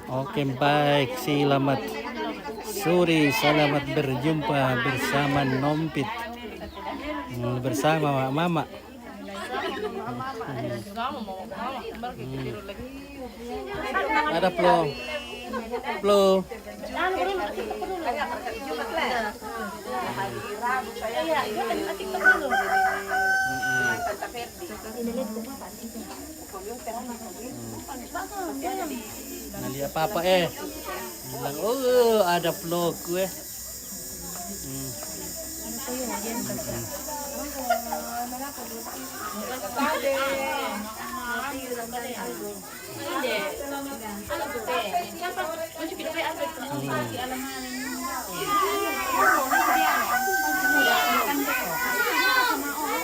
Oke, baik. Selamat sore. Selamat berjumpa bersama Nompit. Bersama Mama. Ada Flo. Flo. Nanti apa bilang ada vlog gue.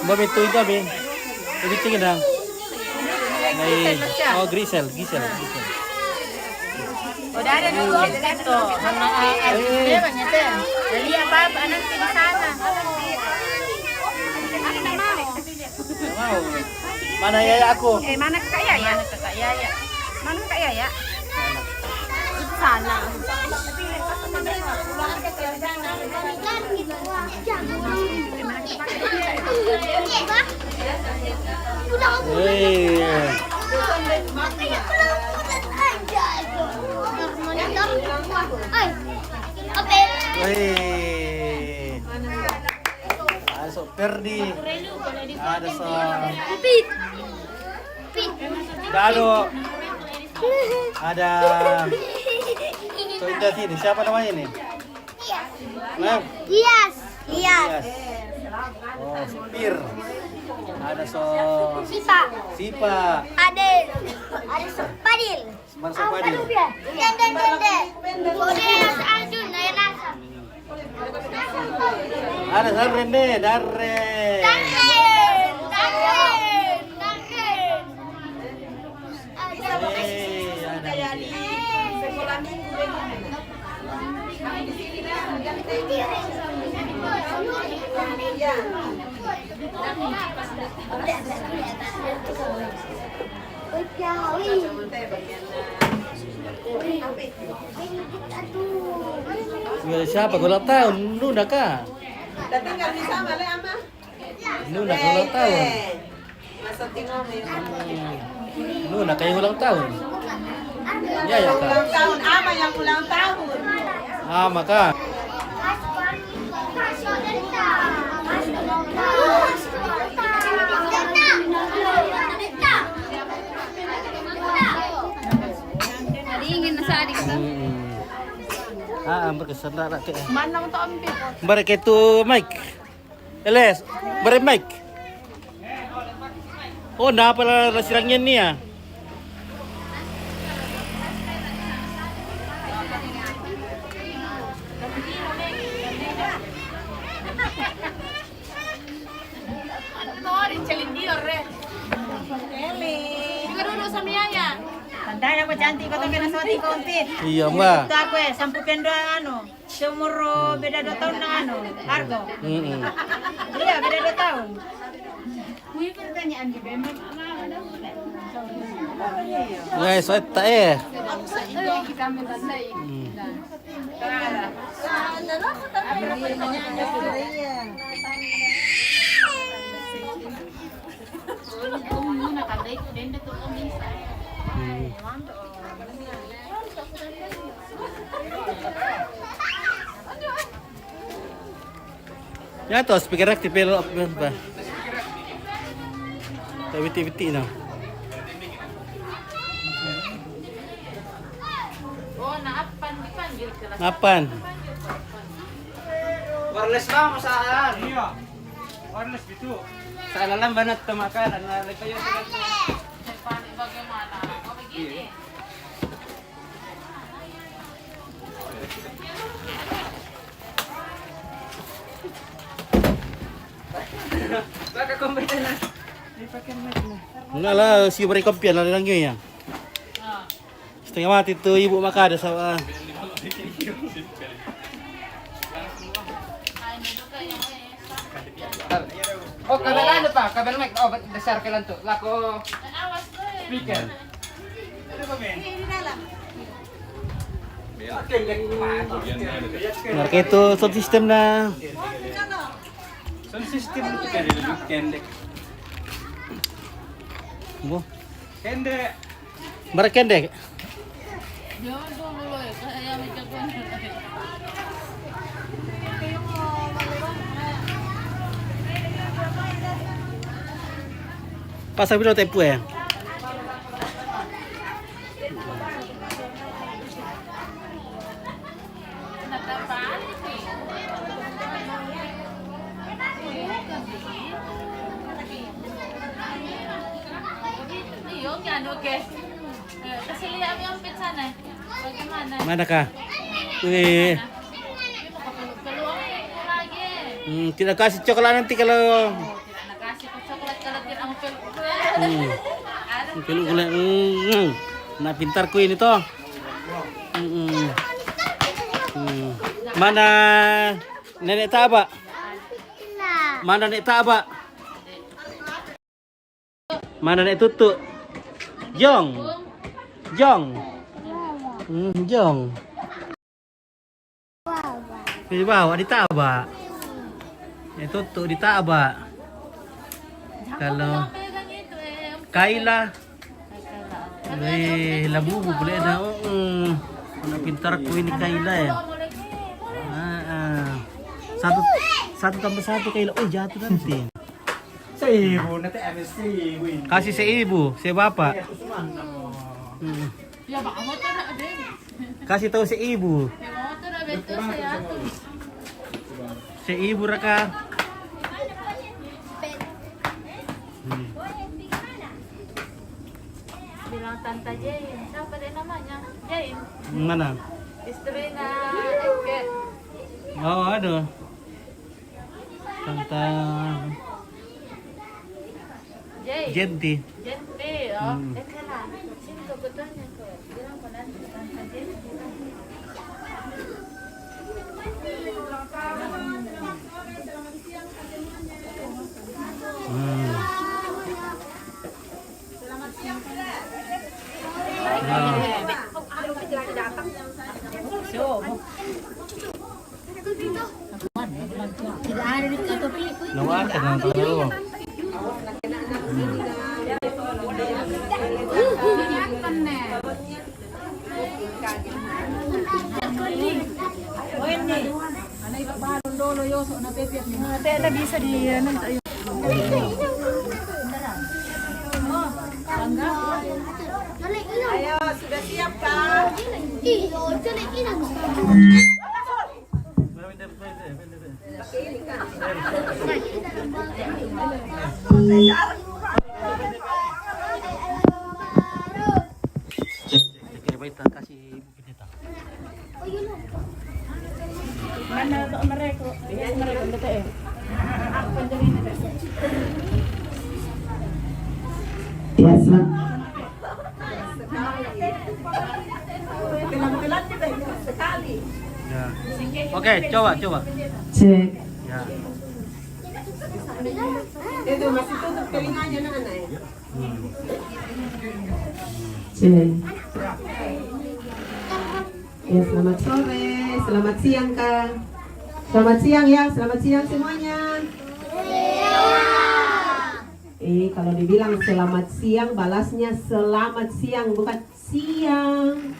Mbak itu Abi. Lebih tinggi dah. Oh, Grisel. Udah ada dulu itu. Sama dia banyak teh. Jadi apa anak di sana. Mau. Mana ya aku? Mana Kak Yaya? Mana Kak Yaya? Di sana. Ada sok Perdi, ada sok Pit. Dado, ada sok sini. Siapa namanya ini? Yes. Oh, Pir. Ada sok Sipa. Ada Padil. Mana sok Padil? Ada Darren deh, Darren. Siapa ulang tahun? Nuna kah? Datang kami sama le ama. Nuna ulang tahun. Masa tinggal Nuna kayak ulang tahun. Ya kak. ulang tahun ama yang ulang tahun. Maka. Ingin nasa adik kita. Berkesan lah kek. Mana untuk ambil? Mereka itu Mike. Eles, mereka Mike. Oh, nah apa sirangnya ni ya? Tandanya ko cantik ko tapi nasoti kompit. Iya, Mbak. Aku sampu pendo seumur beda 2 tahun na Argo. Iya, beda 2 tahun. Mui pertanyaan di bemen Guys, saya tak Ya toh speaker aktifin apa? Tawiti na. Oh, naapan dipanggil ke Napan? Wireless ba masaan? Iya. Wireless gitu. Sa alalam banat tumakan na kayo bagaimana? Oh, begini. Baka kumpita na. Dipakai mic na. Enggak lah, si beri kopian lah lang ya. Setengah mati tuh ibu maka ada sama. Oh, kabel ano pa? Kabel mic. Oh, dasar ka lang to. Lako speaker. Ano ba, Ben? Mereka itu sound system na. Sound system itu kayak lebih kendek. Mo, Kendek. mereka kendek. Pasang bilo tempo ya. Oke. Kasih lihat yang pizza nih. Bagaimana? Mana kah? Wih, Peluang lagi. tidak kasih coklat nanti kalau Nakasih ko coklat kalau tidak ang peluang. Kalau kulit, nah pintar ku ini toh. Mana nenek Taba? Mana nenek Taba? Mana nenek Tutu? Jong, Jong, Jong. Di bawah di Taba. Tutu di Taba. Kalau Kaila, labubu boleh dah. Anak pintar ku ini Kaila ya. Satu tambah satu Kaila. Oh jatuh nanti. Seibu nanti MSC win. Kasih seibu, bapak. Ya Pak, motor ada. Kasih tahu seibu. Motor ada betul saya. Seibu Raka. Bilang Tante Jain. Siapa dia namanya? Jain. Mana? Istrinya Eke. Oh, aduh. Tante Jain. Jenti. Jenti. Oh, Eke lah. Sini kebetulannya kok. Bilang ko nanti Tante Jain. Tidak ada di topi. Lawan kan tahu. Tidak bisa di Ayo, sudah siap kah? Kasih kita. Mana mereka? Mereka betul ya. Ya, selamat. Sekali. Ya. Oke, coba. Cek. Ya. Itu masih tutup telinganya anak. Cek. Ya, selamat sore, selamat siang Kak. Selamat siang ya, selamat siang semuanya. Kalau dibilang selamat siang, balasnya selamat siang, bukan siang.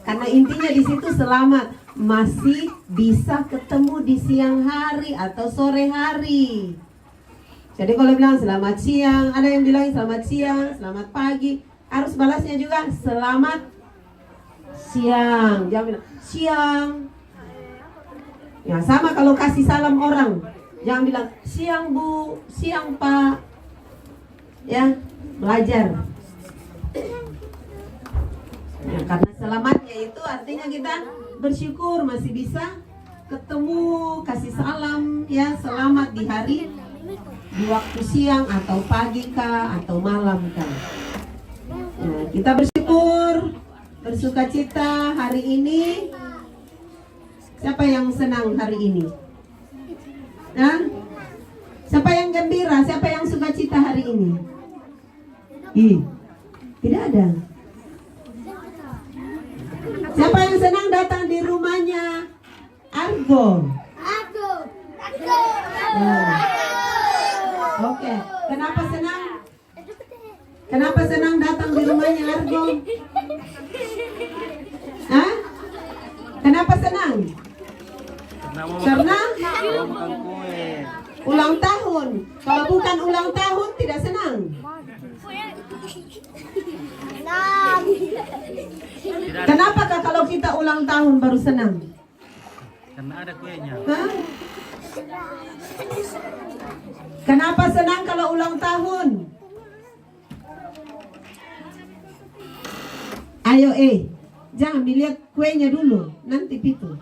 Karena intinya di situ selamat, masih bisa ketemu di siang hari atau sore hari. Jadi kalau bilang selamat siang, ada yang bilang selamat siang, selamat pagi, harus balasnya juga selamat siang. Jangan bilang siang. Ya sama kalau kasih salam orang, jangan bilang siang Bu, siang Pak. Ya, belajar. Ya, karena selamatnya itu artinya kita bersyukur masih bisa ketemu, kasih salam ya, selamat di hari, di waktu siang atau pagi kah atau malam kah. Ya, kita bersyukur, bersukacita hari ini. Siapa yang senang hari ini? Nah, siapa yang gembira? Siapa yang sukacita hari ini? Tidak ada. Siapa senang datang di rumahnya Argo? Nah. Oke, kenapa senang? Kenapa senang datang di rumahnya Argo? Hah? Kenapa senang? Karena makan kue. ulang tahun. Kalau bukan ulang tahun tidak senang. Kenapa Kak kalau kita ulang tahun baru senang? Karena ada kuenya. Hah? Kenapa senang kalau ulang tahun? Ayo jangan dilihat kuenya dulu, nanti pitu.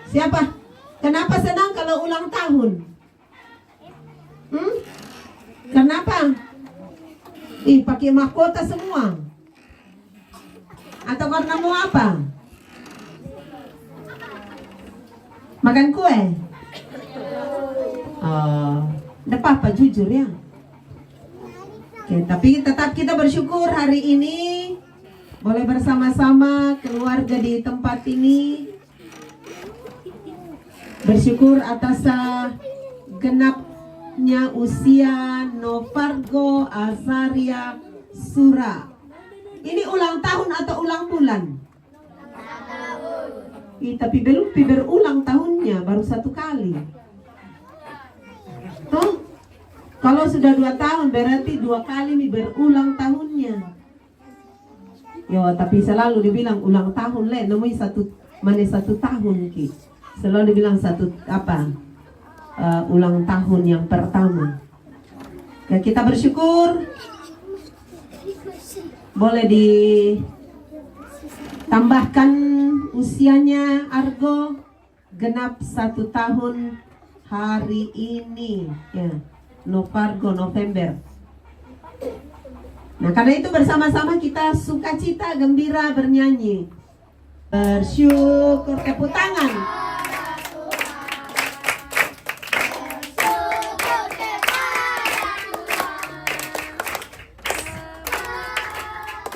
Siapa? Kenapa senang kalau ulang tahun? Kenapa? Pakai mahkota semua. Atau karena mau apa? Makan kue? Nggak apa-apa, jujur ya. Oke, tapi tetap kita bersyukur hari ini boleh bersama-sama keluarga di tempat ini. Bersyukur atas genapnya usia Novargo Azaria Sura. Ini ulang tahun atau ulang bulan? Tapi belum berulang tahunnya, baru 1 kali. Tuh, kalau sudah 2 tahun berarti 2 kali berulang tahunnya. Yo, tapi selalu dibilang ulang tahun le, namanya 1 tahun ki. Selalu dibilang ulang tahun yang pertama. Ya, kita bersyukur boleh ditambahkan usianya Argo genap 1 tahun hari ini ya, Novargo November. Nah, karena itu bersama-sama kita sukacita, gembira, bernyanyi. Bersyukur, tepuk tangan.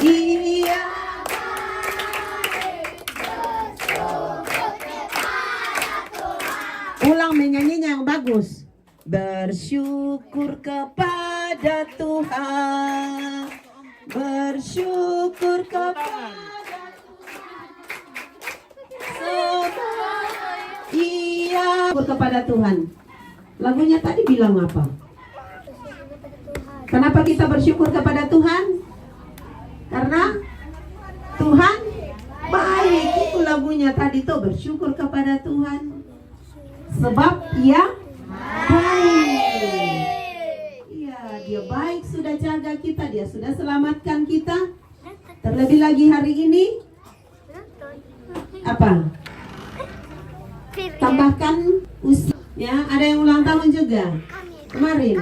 Iya. Ulang menyanyinya yang bagus. Bersyukur kepada Tuhan. Bersyukur kepada Tuhan. Iya, bersyukur kepada Tuhan. Lagunya tadi bilang apa? Kenapa kita bersyukur kepada Tuhan? Karena Tuhan baik. Itu lagunya tadi tuh, bersyukur kepada Tuhan. Sebab Ia baik. Iya, Dia baik, sudah jaga kita, Dia sudah selamatkan kita. Terlebih lagi hari ini apa? Tambahkan usia. Ya, ada yang ulang tahun juga kemarin.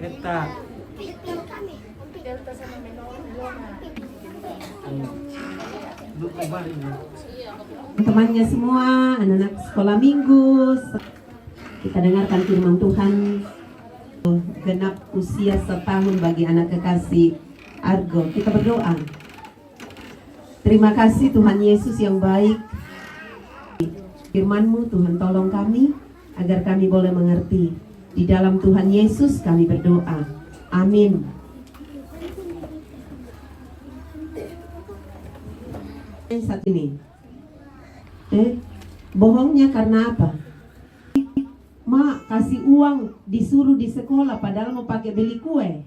Kita. Temannya semua, anak-anak sekolah minggu, kita dengarkan firman Tuhan. Genap usia 1 tahun bagi anak kekasih Argo. Kita berdoa. Terima kasih Tuhan Yesus yang baik. Firman-Mu Tuhan, tolong kami agar kami boleh mengerti. Di dalam Tuhan Yesus kami berdoa. Amin. Saat ini bohongnya karena apa? Mak kasih uang disuruh di sekolah padahal mau pakai beli kue.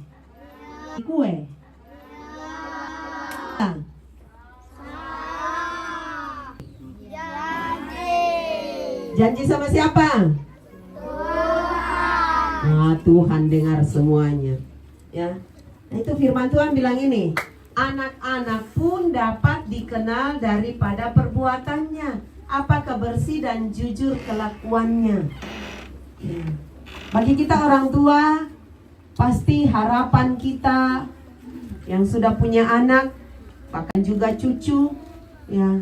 Janji sama siapa? Tuhan. Tuhan dengar semuanya. Ya. Nah, itu firman Tuhan bilang ini. Anak-anak pun dapat dikenal daripada perbuatannya, apakah bersih dan jujur kelakuannya. Ya. Bagi kita orang tua, pasti harapan kita yang sudah punya anak, bahkan juga cucu, ya,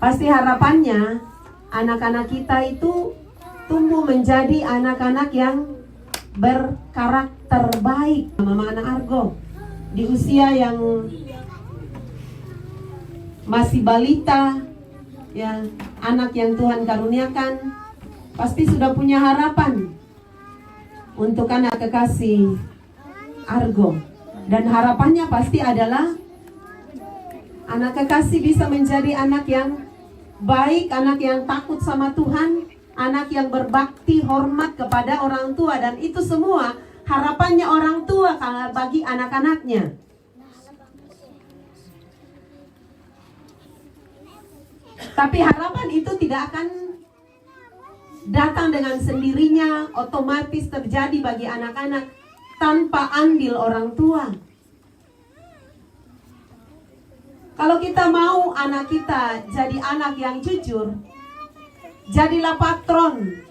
pasti harapannya anak-anak kita itu tumbuh menjadi anak-anak yang berkarakter baik. Mama anak Argo, di usia yang masih balita, ya, anak yang Tuhan karuniakan, pasti sudah punya harapan untuk anak kekasih Argo. Dan harapannya pasti adalah anak kekasih bisa menjadi anak yang baik, anak yang takut sama Tuhan, anak yang berbakti, hormat kepada orang tua. Dan itu semua harapannya orang tua bagi anak-anaknya. Tapi harapan itu tidak akan datang dengan sendirinya, otomatis terjadi bagi anak-anak tanpa andil orang tua. Kalau kita mau anak kita jadi anak yang jujur, jadilah patron,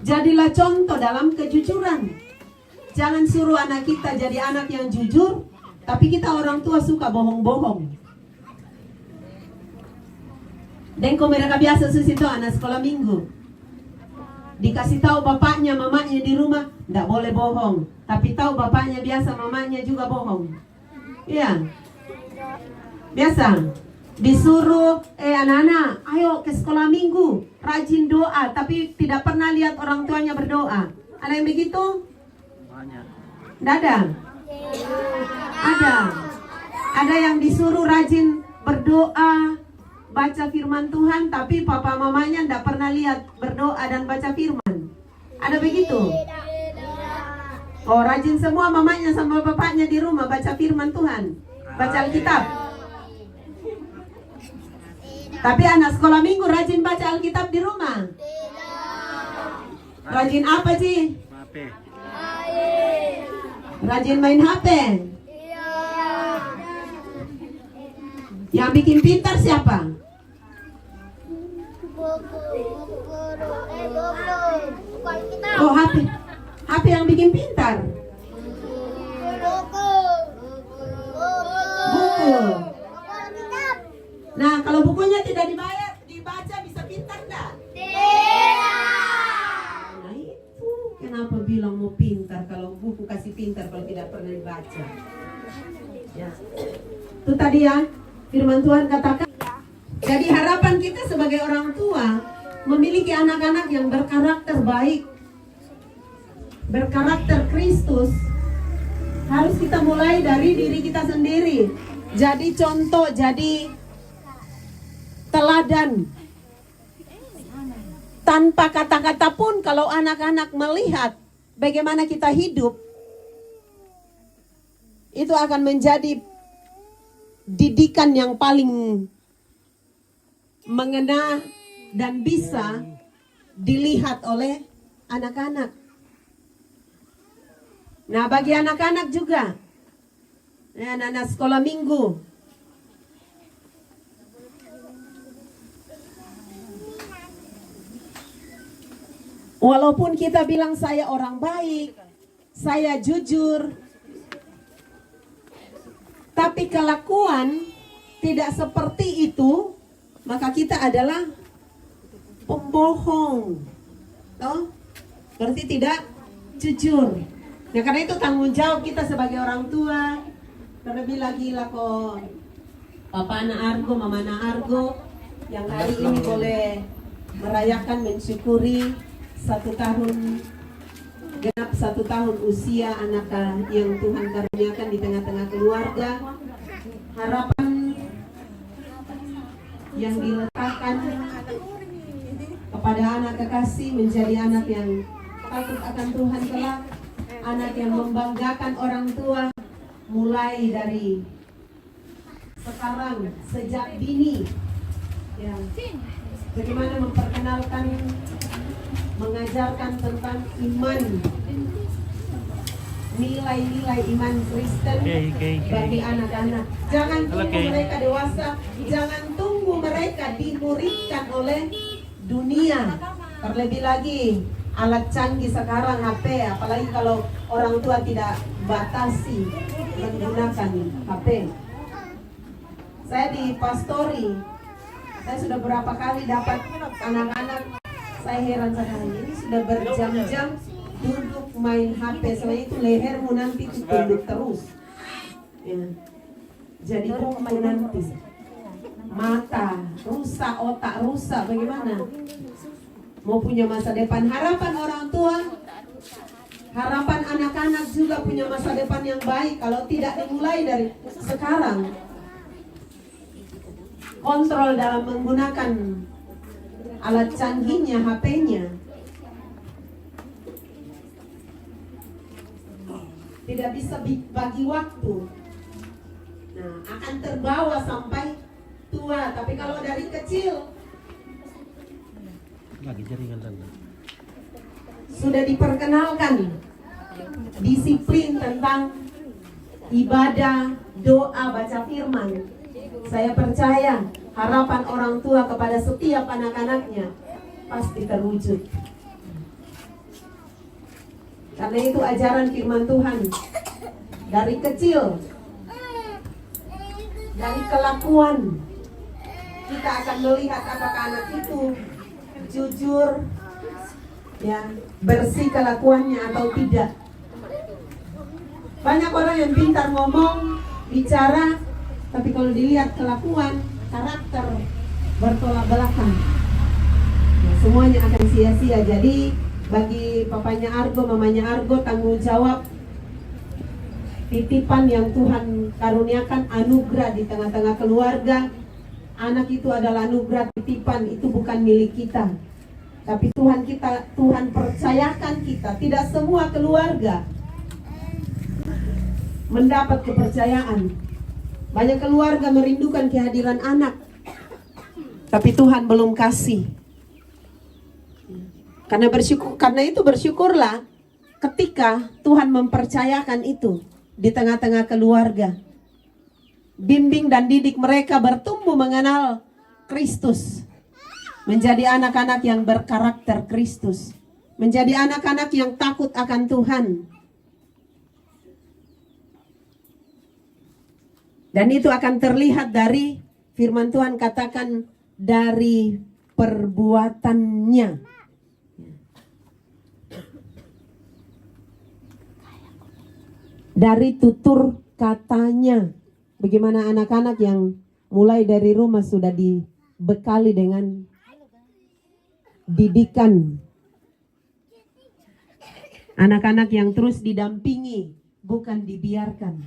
jadilah contoh dalam kejujuran. Jangan suruh anak kita jadi anak yang jujur, tapi kita orang tua suka bohong-bohong. Dan kalau mereka biasa itu anak sekolah minggu, dikasih tahu bapaknya, mamanya di rumah, tidak boleh bohong. Tapi tahu bapaknya biasa, mamanya juga bohong. Iya, biasa. Disuruh, anak-anak, ayo ke sekolah minggu, rajin doa, tapi tidak pernah lihat orang tuanya berdoa. Ada yang begitu? Tidak ada? Ada. Ada yang disuruh rajin berdoa, baca firman Tuhan, tapi papa mamanya tidak pernah lihat berdoa dan baca firman. Ada begitu? Oh, rajin semua mamanya sama bapaknya di rumah baca firman Tuhan, baca Alkitab. Tapi anak sekolah minggu rajin baca Alkitab di rumah? Rajin apa sih? Rajin main HP? Yang bikin pintar siapa? Oh, HP yang bikin pintar. Buku. Nah, kalau bukunya tidak dibaca bisa pintar enggak? Nah, itu kenapa bilang mau pintar kalau buku kasih pintar kalau tidak pernah dibaca. Ya. Itu tadi ya, firman Tuhan katakan. Jadi harapan kita sebagai orang tua memiliki anak-anak yang berkarakter baik, berkarakter Kristus. Harus kita mulai dari diri kita sendiri. Jadi contoh, jadi teladan. Tanpa kata-kata pun kalau anak-anak melihat bagaimana kita hidup, itu akan menjadi didikan yang paling mengena dan bisa dilihat oleh anak-anak. Nah, bagi anak-anak juga, anak-anak sekolah minggu, walaupun kita bilang saya orang baik, saya jujur, tapi kelakuan tidak seperti itu, maka kita adalah pembohong. Toh? Berarti tidak jujur. Nah, karena itu tanggung jawab kita sebagai orang tua. Terlebih lagi lah kok Papa anak Argo, Mama anak Argo yang hari ini boleh merayakan mensyukuri 1 tahun, genap 1 tahun usia anak yang Tuhan karuniakan di tengah-tengah keluarga. Harapan yang diletakkan kepada anak kekasih menjadi anak yang takut akan Tuhan kelak, anak yang membanggakan orang tua mulai dari sekarang, sejak dini, ya, bagaimana memperkenalkan, mengajarkan tentang iman, nilai-nilai iman Kristen bagi anak-anak. Jangan tunggu mereka dewasa, jangan tunggu mereka dimuridkan oleh dunia. Terlebih lagi alat canggih sekarang HP, apalagi kalau orang tua tidak batasi menggunakan HP. Saya di pastori, saya sudah berapa kali dapat anak-anak, saya heran sekali, ini sudah berjam-jam duduk main HP semuanya itu lehermu nanti itu tunduk terus. Ya. Jadi kuku nanti, mata rusak, otak rusak, bagaimana? Mau punya masa depan, harapan orang tua, harapan anak-anak juga punya masa depan yang baik kalau tidak dimulai dari sekarang. Kontrol dalam menggunakan alat canggihnya, HP-nya. Tidak bisa bagi waktu. Nah, akan terbawa sampai tua. Tapi kalau dari kecil Lagi jaringan lagi. sudah diperkenalkan disiplin tentang ibadah, doa, baca firman, saya percaya harapan orang tua kepada setiap anak-anaknya pasti terwujud. Karena itu ajaran firman Tuhan dari kecil, dari kelakuan kita akan melihat apakah anak itu jujur, ya, bersih kelakuannya atau tidak. Banyak orang yang pintar ngomong, bicara, tapi kalau dilihat kelakuan, karakter, bertolak belakang, ya, semuanya akan sia-sia. Jadi bagi papanya Argo, mamanya Argo, tanggung jawab titipan yang Tuhan karuniakan, anugerah di tengah-tengah keluarga. Anak itu adalah anugerah, titipan itu bukan milik kita, tapi Tuhan percayakan kita. Tidak semua keluarga mendapat kepercayaan. Banyak keluarga merindukan kehadiran anak, tapi Tuhan belum kasih. Karena itu bersyukurlah ketika Tuhan mempercayakan itu di tengah-tengah keluarga. Bimbing dan didik mereka bertumbuh mengenal Kristus, menjadi anak-anak yang berkarakter Kristus, menjadi anak-anak yang takut akan Tuhan. Dan itu akan terlihat dari firman Tuhan katakan dari perbuatannya. Dari tutur katanya. Bagaimana anak-anak yang mulai dari rumah sudah dibekali dengan didikan. Anak-anak yang terus didampingi, bukan dibiarkan.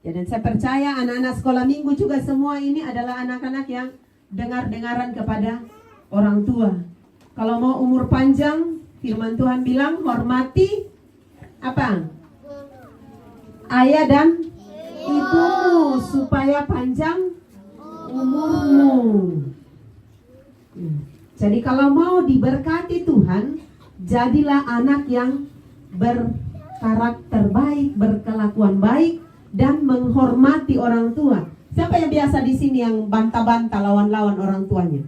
Ya, dan saya percaya anak-anak sekolah minggu juga semua ini adalah anak-anak yang dengar-dengaran kepada orang tua. Kalau mau umur panjang, firman Tuhan bilang hormati apa? Ayah dan ibumu supaya panjang umurmu. Jadi kalau mau diberkati Tuhan, jadilah anak yang berkarakter baik, berkelakuan baik, dan menghormati orang tua. Siapa yang biasa di sini yang bantah-bantah lawan-lawan orang tuanya?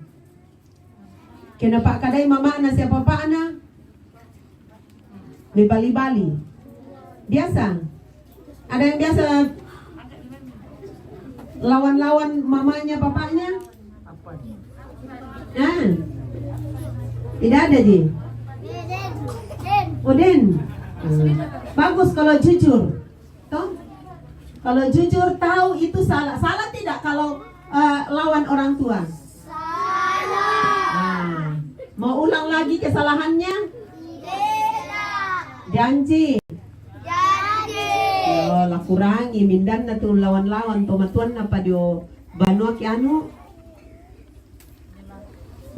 Kenapa kadai mama ana siapa pak ana? Bebali-bali. Biasa. Ada yang biasa lawan-lawan mamanya, bapaknya? Nah, tidak ada Ji. Uden. Bagus kalau jujur. Toh? Kalau jujur tahu itu salah. Salah tidak kalau lawan orang tua? Salah. Mau ulang lagi kesalahannya? Tidak. Janji. Lah kurangi mindan na tu lawan-lawan pematuan apa dio banua ki anu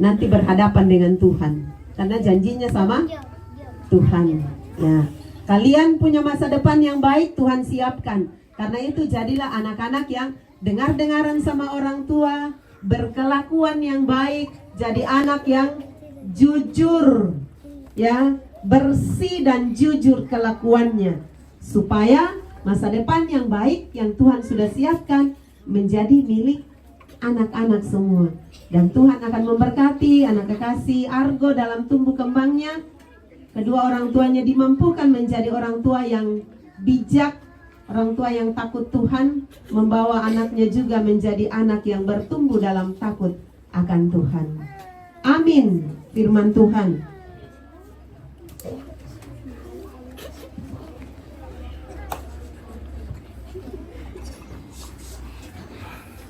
nanti berhadapan dengan Tuhan karena janjinya sama Tuhan. Ya, kalian punya masa depan yang baik Tuhan siapkan. Karena itu jadilah anak-anak yang dengar-dengaran sama orang tua, berkelakuan yang baik, jadi anak yang jujur, ya, bersih dan jujur kelakuannya, supaya masa depan yang baik yang Tuhan sudah siapkan menjadi milik anak-anak semua. Dan Tuhan akan memberkati anak kekasih Argo dalam tumbuh kembangnya. Kedua orang tuanya dimampukan menjadi orang tua yang bijak, orang tua yang takut Tuhan, membawa anaknya juga menjadi anak yang bertumbuh dalam takut akan Tuhan. Amin. Firman Tuhan.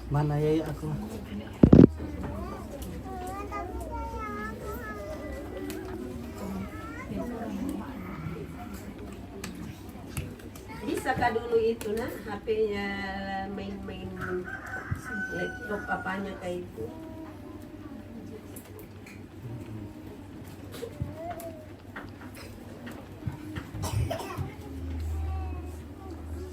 Mana ya aku? Bisa kah dulu itu nah HP-nya main-main laptop apanya kayak itu?